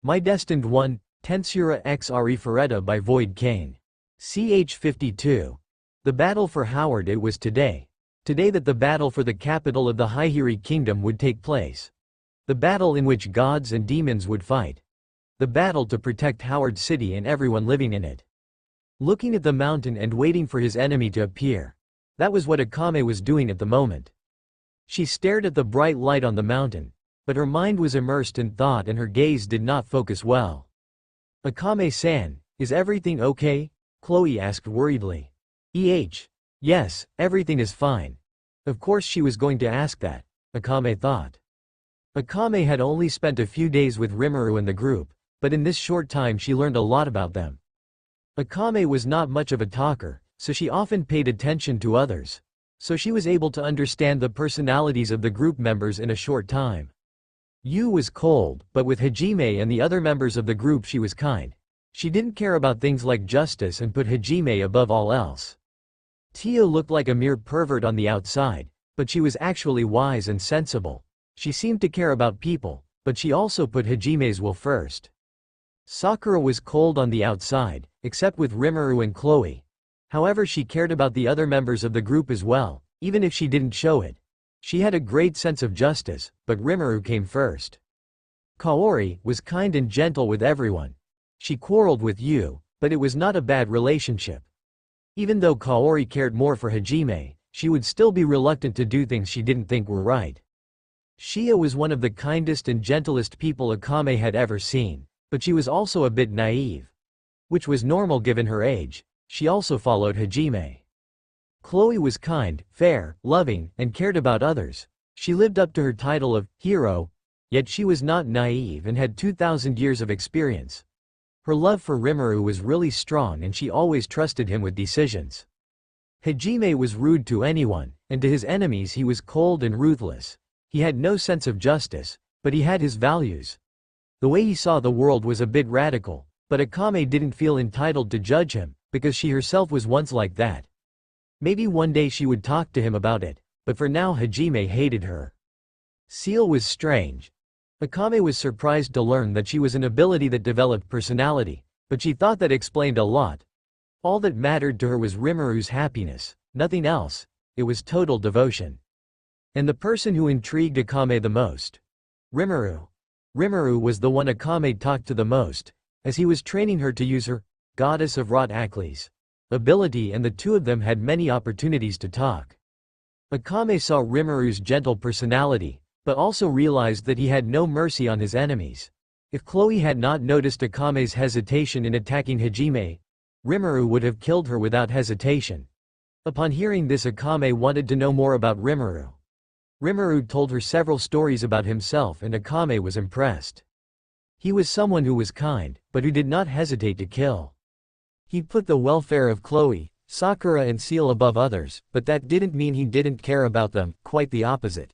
My Destined 1, Tensura x Arifureta by Void Kane. Ch 52. The battle for Howard. It was today that the battle for the capital of the Haihiri kingdom would take place. The battle in which gods and demons would fight. The battle to protect Howard City and everyone living in it. Looking at the mountain and waiting for his enemy to appear. That was what Akame was doing at the moment. She stared at the bright light on the mountain, but her mind was immersed in thought and her gaze did not focus well. Akame-san, is everything okay? Chloe asked worriedly. Yes, everything is fine. Of course she was going to ask that, Akame thought. Akame had only spent a few days with Rimuru and the group, but in this short time she learned a lot about them. Akame was not much of a talker, so she often paid attention to others. So she was able to understand the personalities of the group members in a short time. Yu was cold, but with Hajime and the other members of the group she was kind. She didn't care about things like justice and put Hajime above all else. Tia looked like a mere pervert on the outside, but she was actually wise and sensible. She seemed to care about people, but she also put Hajime's will first. Sakura was cold on the outside, except with Rimuru and Chloe. However, she cared about the other members of the group as well, even if she didn't show it. She had a great sense of justice, but Rimuru came first. Kaori was kind and gentle with everyone. She quarreled with Yu, but it was not a bad relationship. Even though Kaori cared more for Hajime, she would still be reluctant to do things she didn't think were right. Shia was one of the kindest and gentlest people Akame had ever seen, but she was also a bit naive. Which was normal given her age. She also followed Hajime. Chloe was kind, fair, loving, and cared about others. She lived up to her title of hero, yet she was not naive and had 2,000 years of experience. Her love for Rimuru was really strong and she always trusted him with decisions. Hajime was rude to anyone, and to his enemies he was cold and ruthless. He had no sense of justice, but he had his values. The way he saw the world was a bit radical, but Akame didn't feel entitled to judge him, because she herself was once like that. Maybe one day she would talk to him about it, but for now Hajime hated her. Seal was strange. Akame was surprised to learn that she was an ability that developed personality, but she thought that explained a lot. All that mattered to her was Rimuru's happiness, nothing else. It was total devotion. And the person who intrigued Akame the most? Rimuru. Rimuru was the one Akame talked to the most, as he was training her to use her Goddess of Wrought Akli's ability, and the two of them had many opportunities to talk. Akame saw Rimuru's gentle personality, but also realized that he had no mercy on his enemies. If Chloe had not noticed Akame's hesitation in attacking Hajime, Rimuru would have killed her without hesitation. Upon hearing this, Akame wanted to know more about Rimuru. Rimuru told her several stories about himself and Akame was impressed. He was someone who was kind, but who did not hesitate to kill. He put the welfare of Chloe, Sakura and Seal above others, but that didn't mean he didn't care about them, quite the opposite.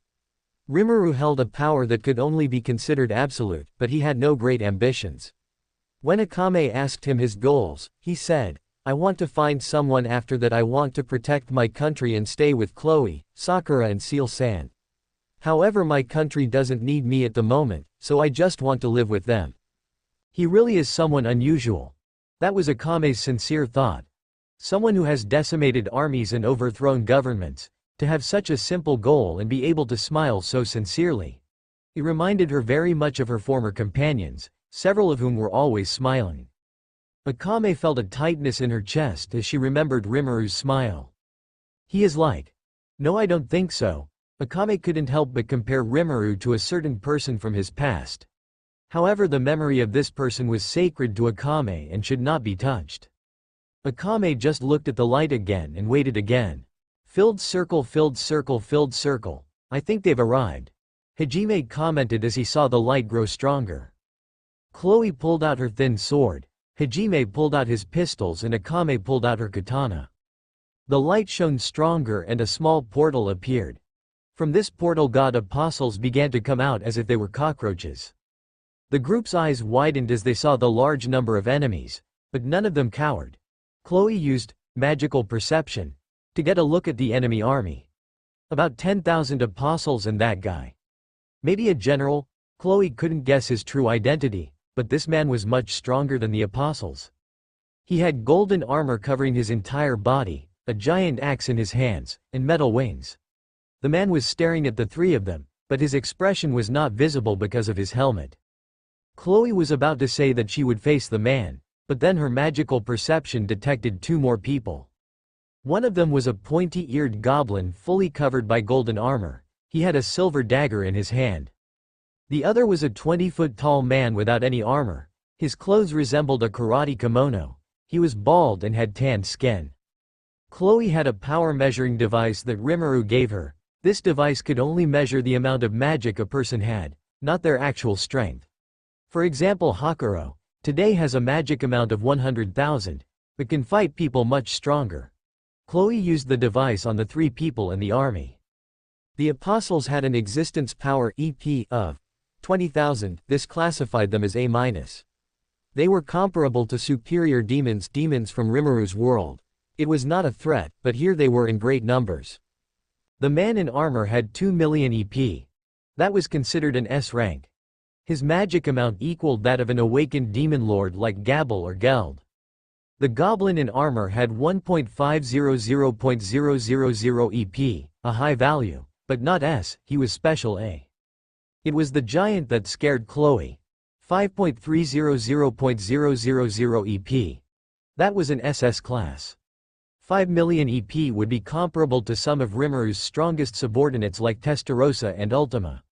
Rimuru held a power that could only be considered absolute, but he had no great ambitions. When Akame asked him his goals, he said, "I want to find someone. After that I want to protect my country and stay with Chloe, Sakura and Seal-san. However, my country doesn't need me at the moment, so I just want to live with them." He really is someone unusual. That was Akame's sincere thought. Someone who has decimated armies and overthrown governments, to have such a simple goal and be able to smile so sincerely. It reminded her very much of her former companions, several of whom were always smiling. Akame felt a tightness in her chest as she remembered Rimuru's smile. He is like. No, I don't think so. Akame couldn't help but compare Rimuru to a certain person from his past. However, the memory of this person was sacred to Akame and should not be touched. Akame just looked at the light again and waited again. Filled circle, filled circle, filled circle. I think they've arrived. Hajime commented as he saw the light grow stronger. Chloe pulled out her thin sword. Hajime pulled out his pistols and Akame pulled out her katana. The light shone stronger and a small portal appeared. From this portal god apostles began to come out as if they were cockroaches. The group's eyes widened as they saw the large number of enemies, but none of them cowered. Chloe used magical perception to get a look at the enemy army. About 10,000 apostles and that guy. Maybe a general? Chloe couldn't guess his true identity, but this man was much stronger than the apostles. He had golden armor covering his entire body, a giant axe in his hands, and metal wings. The man was staring at the three of them, but his expression was not visible because of his helmet. Chloe was about to say that she would face the man, but then her magical perception detected two more people. One of them was a pointy-eared goblin fully covered by golden armor. He had a silver dagger in his hand. The other was a 20-foot-tall man without any armor. His clothes resembled a karate kimono. He was bald and had tanned skin. Chloe had a power measuring device that Rimuru gave her. This device could only measure the amount of magic a person had, not their actual strength. For example, Hakuro today has a magic amount of 100,000, but can fight people much stronger. Chloe used the device on the three people in the army. The apostles had an existence power EP of 20,000, this classified them as A-. They were comparable to superior demons from Rimuru's world. It was not a threat, but here they were in great numbers. The man in armor had 2 million EP. That was considered an S rank. His magic amount equaled that of an awakened demon lord like Gabel or Geld. The goblin in armor had 1.500.000 EP, a high value, but not S, he was special A. It was the giant that scared Chloe. 5.300.000 EP. That was an SS class. 5 million EP would be comparable to some of Rimuru's strongest subordinates like Testarossa and Ultima.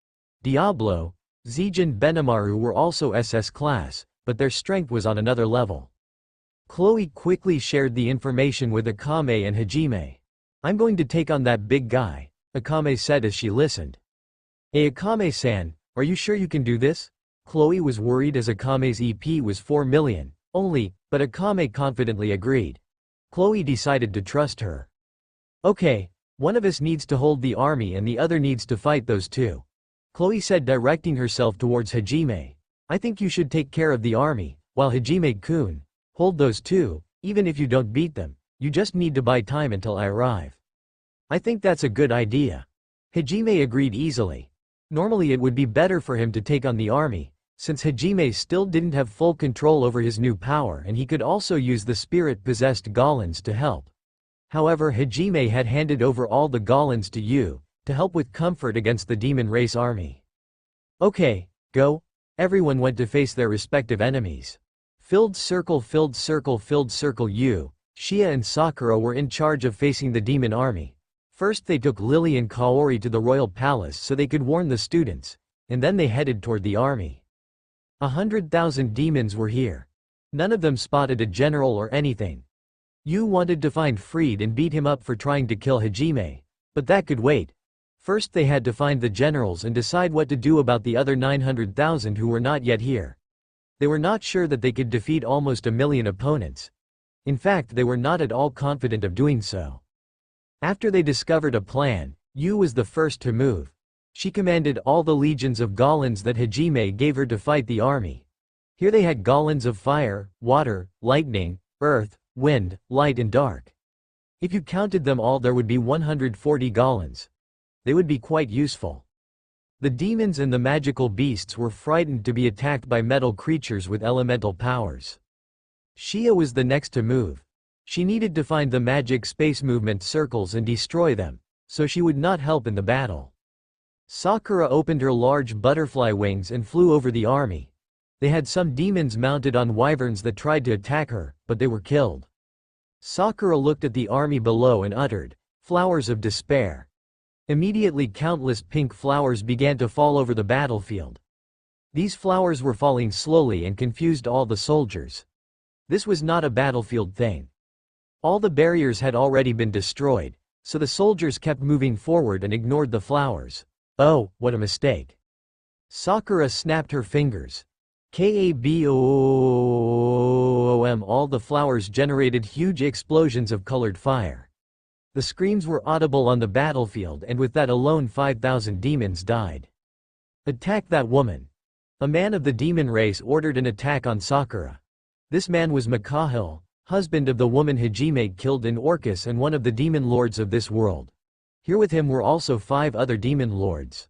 Diablo, Zijin Benimaru were also SS class, but their strength was on another level. Chloe quickly shared the information with Akame and Hajime. "I'm going to take on that big guy," Akame said as she listened. "Hey Akame-san, are you sure you can do this?" Chloe was worried as Akame's EP was 4 million, only, but Akame confidently agreed. Chloe decided to trust her. "Okay, one of us needs to hold the army and the other needs to fight those two," Chloe said, directing herself towards Hajime. "I think you should take care of the army, while Hajime-kun, hold those two. Even if you don't beat them, you just need to buy time until I arrive." "I think that's a good idea." Hajime agreed easily. Normally it would be better for him to take on the army, since Hajime still didn't have full control over his new power and he could also use the spirit-possessed Golans to help. However, Hajime had handed over all the Golans to Yu, to help with comfort against the demon race army. "Okay, go." Everyone went to face their respective enemies. Filled circle. Yu, Shia and Sakura were in charge of facing the demon army. First they took Lily and Kaori to the royal palace so they could warn the students, and then they headed toward the army. 100,000 demons were here. None of them spotted a general or anything. Yu wanted to find Freed and beat him up for trying to kill Hajime, but that could wait. First they had to find the generals and decide what to do about the other 900,000 who were not yet here. They were not sure that they could defeat almost 1 million opponents. In fact, they were not at all confident of doing so. After they discovered a plan, Yu was the first to move. She commanded all the legions of Golans that Hajime gave her to fight the army. Here they had Golans of fire, water, lightning, earth, wind, light and dark. If you counted them all there would be 140 Golans. They would be quite useful. The demons and the magical beasts were frightened to be attacked by metal creatures with elemental powers. Shia was the next to move. She needed to find the magic space movement circles and destroy them, so she would not help in the battle. Sakura opened her large butterfly wings and flew over the army. They had some demons mounted on wyverns that tried to attack her, but they were killed. Sakura looked at the army below and uttered, "Flowers of despair." Immediately countless pink flowers began to fall over the battlefield. These flowers were falling slowly and confused all the soldiers. This was not a battlefield thing. All the barriers had already been destroyed, so the soldiers kept moving forward and ignored the flowers. Oh, what a mistake. Sakura snapped her fingers. Kaboom! All the flowers generated huge explosions of colored fire. The screams were audible on the battlefield and with that alone 5,000 demons died. "Attack that woman!" A man of the demon race ordered an attack on Sakura. This man was Mikahil, husband of the woman Hajime killed in Orcus and one of the demon lords of this world. Here with him were also 5 other demon lords.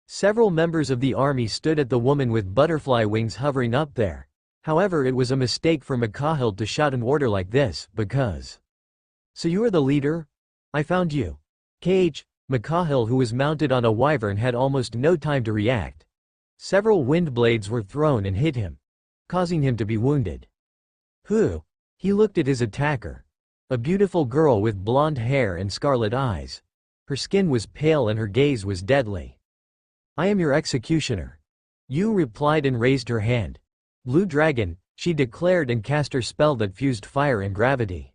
Several members of the army stood at the woman with butterfly wings hovering up there. However, it was a mistake for Mikhail to shout an order like this, because... So you are the leader? I found you. Mikhail, who was mounted on a wyvern, had almost no time to react. Several wind blades were thrown and hit him, causing him to be wounded. Who? He looked at his attacker. A beautiful girl with blonde hair and scarlet eyes. Her skin was pale and her gaze was deadly. I am your executioner. Yu replied and raised her hand. Blue dragon, she declared, and cast her spell that fused fire and gravity.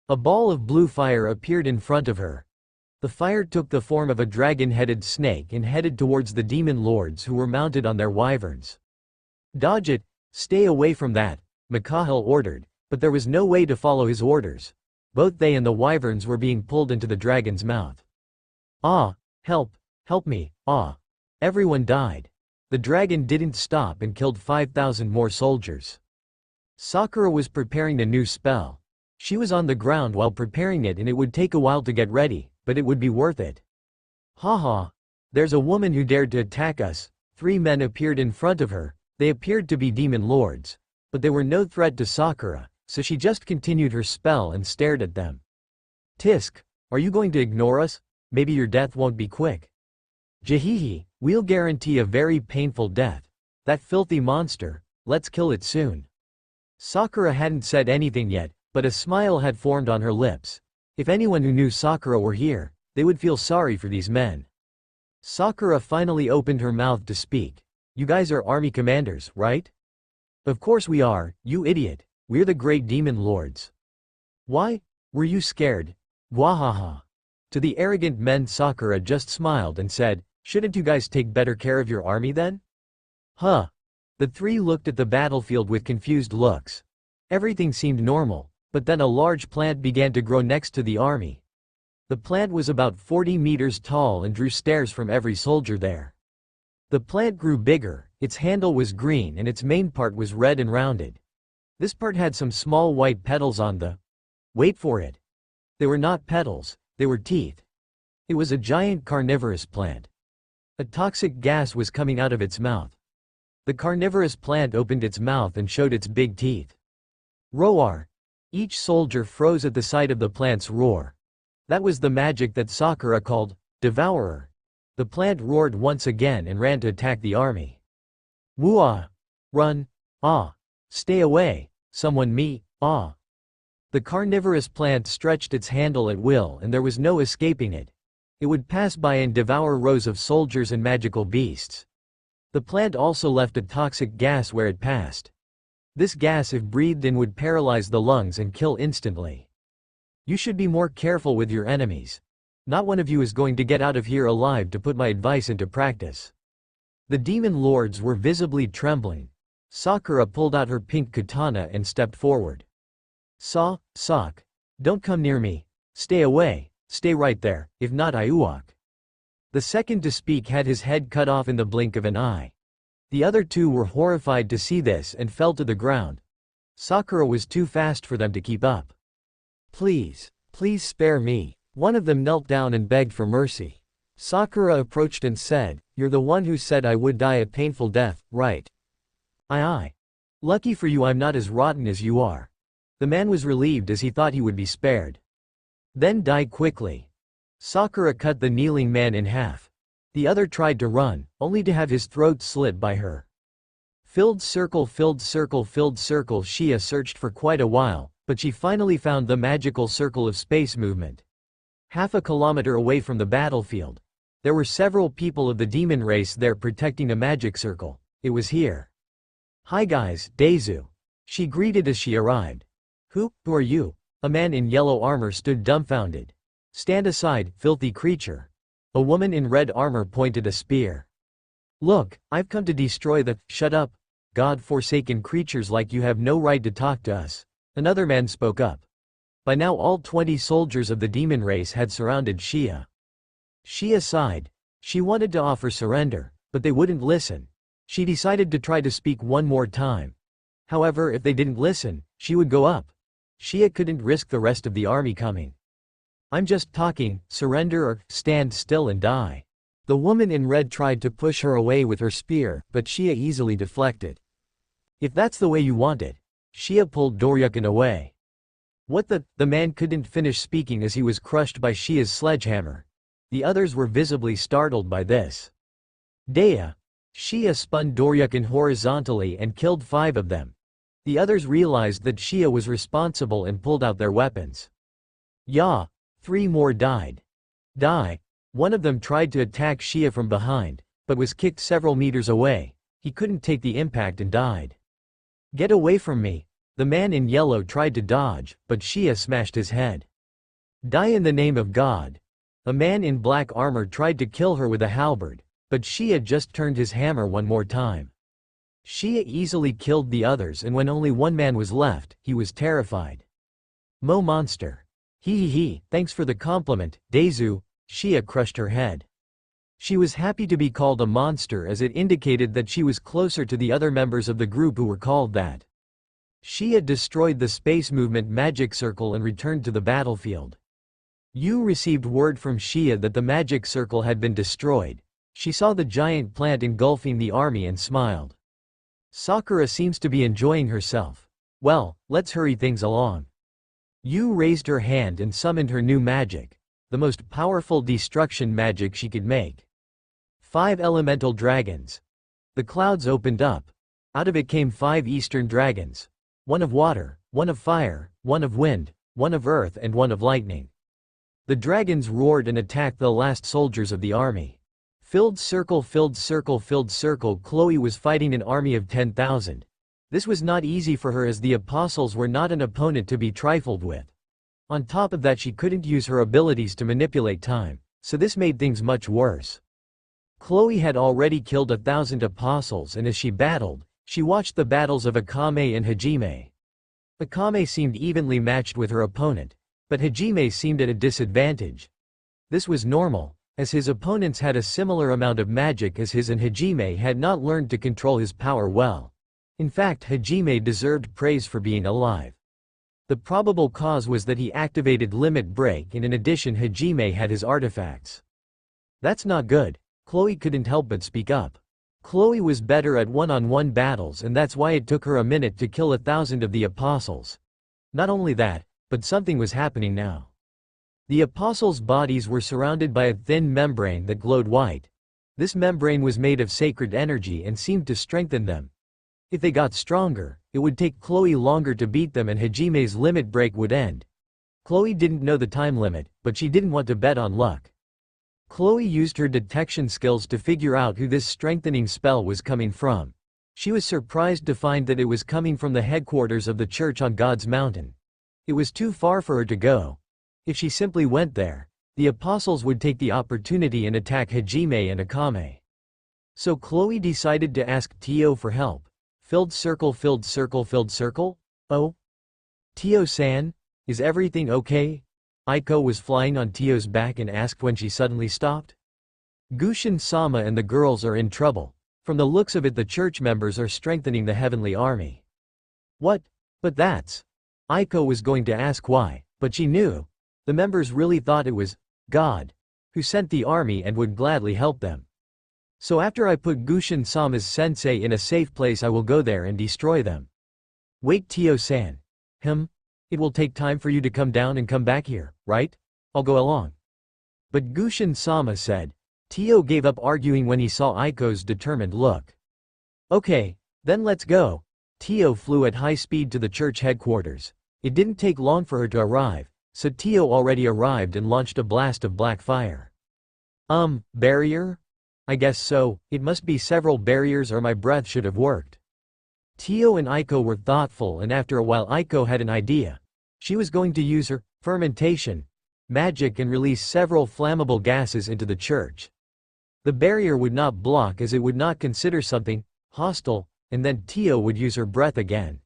A ball of blue fire appeared in front of her. The fire took the form of a dragon-headed snake and headed towards the demon lords who were mounted on their wyverns. Dodge it, stay away from that, Mikhail ordered, but there was no way to follow his orders. Both they and the wyverns were being pulled into the dragon's mouth. Ah! Help! Help me! Ah! Everyone died. The dragon didn't stop and killed 5,000 more soldiers. Sakura was preparing a new spell. She was on the ground while preparing it, and it would take a while to get ready, but it would be worth it. Haha! There's a woman who dared to attack us. 3 men appeared in front of her. They appeared to be demon lords. But they were no threat to Sakura, so she just continued her spell and stared at them. Tisk, are you going to ignore us? Maybe your death won't be quick. Jahihi, we'll guarantee a very painful death. That filthy monster, let's kill it soon. Sakura hadn't said anything yet, but a smile had formed on her lips. If anyone who knew Sakura were here, they would feel sorry for these men. Sakura finally opened her mouth to speak. You guys are army commanders, right? Of course we are, you idiot. We're the great demon lords. Why? Were you scared? Wahaha. To the arrogant men, Sakura just smiled and said, shouldn't you guys take better care of your army then? Huh. The 3 looked at the battlefield with confused looks. Everything seemed normal, but then a large plant began to grow next to the army. The plant was about 40 meters tall and drew stares from every soldier there. The plant grew bigger, its handle was green and its main part was red and rounded. This part had some small white petals on the... Wait for it. They were not petals, they were teeth. It was a giant carnivorous plant. A toxic gas was coming out of its mouth. The carnivorous plant opened its mouth and showed its big teeth. Roar! Each soldier froze at the sight of the plant's roar. That was the magic that Sakura called Devourer. The plant roared once again and ran to attack the army. Woo-ah! Run! Ah! Stay away! Someone me! Ah! The carnivorous plant stretched its handle at will and there was no escaping it. It would pass by and devour rows of soldiers and magical beasts. The plant also left a toxic gas where it passed. This gas, if breathed in, would paralyze the lungs and kill instantly. You should be more careful with your enemies. Not one of you is going to get out of here alive to put my advice into practice. The demon lords were visibly trembling. Sakura pulled out her pink katana and stepped forward. Sok, don't come near me. Stay away, stay right there, if not I uwak. The second to speak had his head cut off in the blink of an eye. The other 2 were horrified to see this and fell to the ground. Sakura was too fast for them to keep up. Please spare me. One of them knelt down and begged for mercy. Sakura approached and said, you're the one who said I would die a painful death, right? Aye. Lucky for you I'm not as rotten as you are. The man was relieved as he thought he would be spared. Then die quickly. Sakura cut the kneeling man in half. The other tried to run, only to have his throat slit by her. Filled circle, Shia searched for quite a while, but she finally found the magical circle of space movement. Half a kilometer away from the battlefield. There were several people of the demon race there protecting a magic circle. It was here. Hi guys, Deizu. She greeted as she arrived. Who are you? A man in yellow armor stood dumbfounded. Stand aside, filthy creature. A woman in red armor pointed a spear. Look, I've come to destroy the... Shut up. God-forsaken creatures like you have no right to talk to us. Another man spoke up. By now all 20 soldiers of the demon race had surrounded Shia. Shia sighed. She wanted to offer surrender, but they wouldn't listen. She decided to try to speak one more time. However, if they didn't listen, she would go up. Shia couldn't risk the rest of the army coming. I'm just talking, surrender or stand still and die. The woman in red tried to push her away with her spear, but Shia easily deflected. If that's the way you want it. Shia pulled Doryukin away. What the man couldn't finish speaking as he was crushed by Shia's sledgehammer. The others were visibly startled by this. Dea. Shia spun Doryukin horizontally and killed 5 of them. The others realized that Shia was responsible and pulled out their weapons. Ya. 3 more died. Die. One of them tried to attack Shia from behind, but was kicked several meters away. He couldn't take the impact and died. Get away from me. The man in yellow tried to dodge, but Shia smashed his head. Die in the name of God. A man in black armor tried to kill her with a halberd, but Shia just turned his hammer one more time. Shia easily killed the others, and when only one man was left, he was terrified. Mo monster. He, thanks for the compliment, Daezu. Shia crushed her head. She was happy to be called a monster as it indicated that she was closer to the other members of the group who were called that. Shia destroyed the space movement magic circle and returned to the battlefield. Yu received word from Shia that the magic circle had been destroyed. She saw the giant plant engulfing the army and smiled. Sakura seems to be enjoying herself. Well, let's hurry things along. Yu raised her hand and summoned her new magic, the most powerful destruction magic she could make. 5 elemental dragons. The clouds opened up. Out of it came 5 eastern dragons. 1 of water, 1 of fire, 1 of wind, 1 of earth and 1 of lightning. The dragons roared and attacked the last soldiers of the army. Filled circle, filled circle, filled circle. Chloe was fighting an army of 10,000. This was not easy for her as the apostles were not an opponent to be trifled with. On top of that, she couldn't use her abilities to manipulate time, so this made things much worse. Chloe had already killed 1,000 apostles, and as she battled, she watched the battles of Akame and Hajime. Akame seemed evenly matched with her opponent, but Hajime seemed at a disadvantage. This was normal, as his opponents had a similar amount of magic as his and Hajime had not learned to control his power well. In fact, Hajime deserved praise for being alive. The probable cause was that he activated Limit Break, and in addition Hajime had his artifacts. That's not good. Chloe couldn't help but speak up. Chloe was better at one-on-one battles, and that's why it took her a minute to kill 1,000 of the apostles. Not only that, but something was happening now. The apostles' bodies were surrounded by a thin membrane that glowed white. This membrane was made of sacred energy and seemed to strengthen them. If they got stronger, it would take Chloe longer to beat them and Hajime's limit break would end. Chloe didn't know the time limit, but she didn't want to bet on luck. Chloe used her detection skills to figure out who this strengthening spell was coming from. She was surprised to find that it was coming from the headquarters of the church on God's mountain. It was too far for her to go. If she simply went there, the apostles would take the opportunity and attack Hajime and Akame. So Chloe decided to ask Tio for help. Filled circle, filled circle, filled circle? Oh? Tio-san? Is everything okay? Aiko was flying on Tio's back and asked when she suddenly stopped. Gushin-sama and the girls are in trouble. From the looks of it, the church members are strengthening the heavenly army. What? But that's... Aiko was going to ask why, but she knew. The members really thought it was God who sent the army and would gladly help them. So after I put Gushin-sama's sensei in a safe place, I will go there and destroy them. Wait, Tio-san. It will take time for you to come down and come back here, right? I'll go along. But Gushin-sama said. Tio gave up arguing when he saw Aiko's determined look. Okay, then let's go. Tio flew at high speed to the church headquarters. It didn't take long for her to arrive, so Tio already arrived and launched a blast of black fire. Barrier? I guess so, it must be several barriers or my breath should have worked. Tio and Aiko were thoughtful, and after a while Aiko had an idea. She was going to use her fermentation magic and release several flammable gases into the church. The barrier would not block as it would not consider something hostile, and then Tio would use her breath again.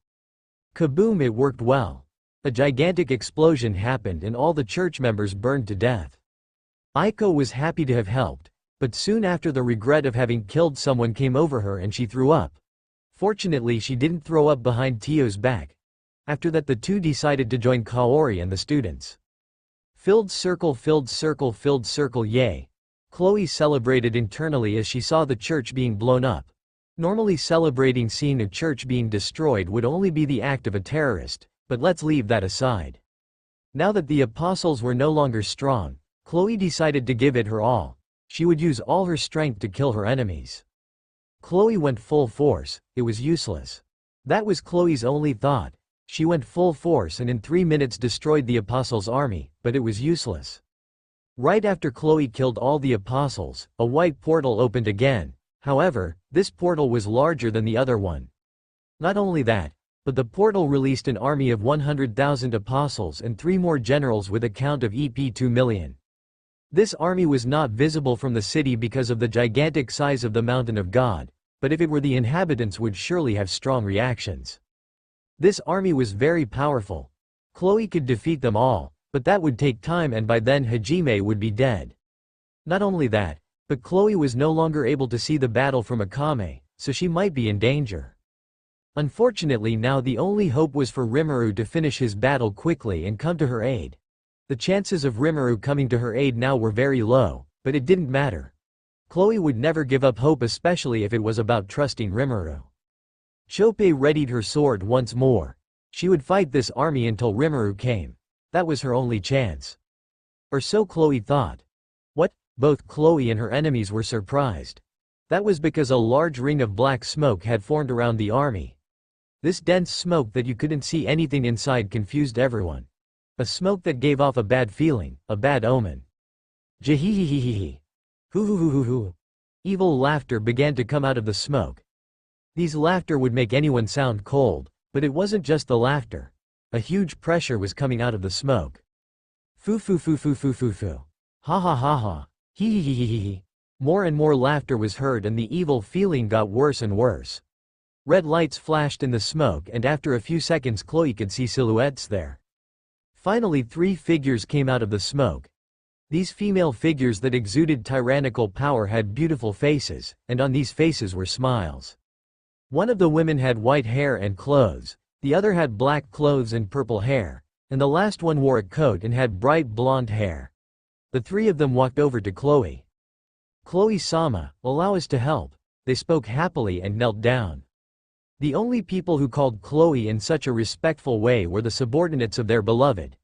Kaboom! It worked well. A gigantic explosion happened and all the church members burned to death. Aiko was happy to have helped, but soon after the regret of having killed someone came over her and she threw up. Fortunately, she didn't throw up behind Tio's back. After that, the two decided to join Kaori and the students. Filled circle, filled circle, filled circle, yay! Chloe celebrated internally as she saw the church being blown up. Normally celebrating seeing a church being destroyed would only be the act of a terrorist, but let's leave that aside. Now that the apostles were no longer strong, Chloe decided to give it her all. She would use all her strength to kill her enemies. Chloe went full force. It was useless. That was Chloe's only thought. She went full force and in 3 minutes destroyed the apostles' army, but it was useless. Right after Chloe killed all the apostles, a white portal opened again. However, this portal was larger than the other one. Not only that, but the portal released an army of 100,000 apostles and 3 more generals with a count of EP 2 million. This army was not visible from the city because of the gigantic size of the mountain of God, but if it were, the inhabitants would surely have strong reactions. This army was very powerful. Chloe could defeat them all, but that would take time and by then Hajime would be dead. Not only that, but Chloe was no longer able to see the battle from Akame, so she might be in danger. Unfortunately, now the only hope was for Rimuru to finish his battle quickly and come to her aid. The chances of Rimuru coming to her aid now were very low, but it didn't matter. Chloe would never give up hope, especially if it was about trusting Rimuru. Chopei readied her sword once more. She would fight this army until Rimuru came. That was her only chance. Or so Chloe thought. What? Both Chloe and her enemies were surprised. That was because a large ring of black smoke had formed around the army. This dense smoke that you couldn't see anything inside confused everyone. A smoke that gave off a bad feeling, a bad omen. Jihihihihihi. Hoo. Evil laughter began to come out of the smoke. These laughter would make anyone sound cold, but it wasn't just the laughter. A huge pressure was coming out of the smoke. Foo. Ha ha. Hee. More and more laughter was heard and the evil feeling got worse and worse. Red lights flashed in the smoke and after a few seconds Chloe could see silhouettes there. Finally 3 figures came out of the smoke. These female figures that exuded tyrannical power had beautiful faces, and on these faces were smiles. One of the women had white hair and clothes, the other had black clothes and purple hair, and the last one wore a coat and had bright blonde hair. The 3 of them walked over to Chloe. "Chloe-sama, allow us to help." They spoke happily and knelt down. The only people who called Chloe in such a respectful way were the subordinates of their beloved.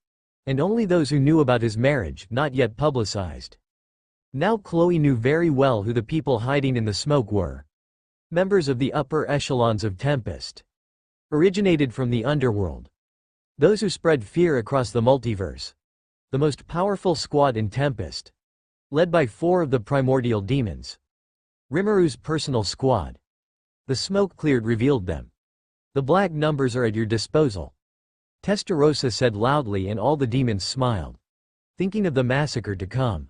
And only those who knew about his marriage, not yet publicized. Now Chloe knew very well who the people hiding in the smoke were. Members of the upper echelons of Tempest. Originated from the underworld. Those who spread fear across the multiverse. The most powerful squad in Tempest. Led by 4 of the primordial demons. Rimuru's personal squad. The smoke cleared revealed them. The black numbers are at your disposal. Testarossa said loudly and all the demons smiled. Thinking of the massacre to come.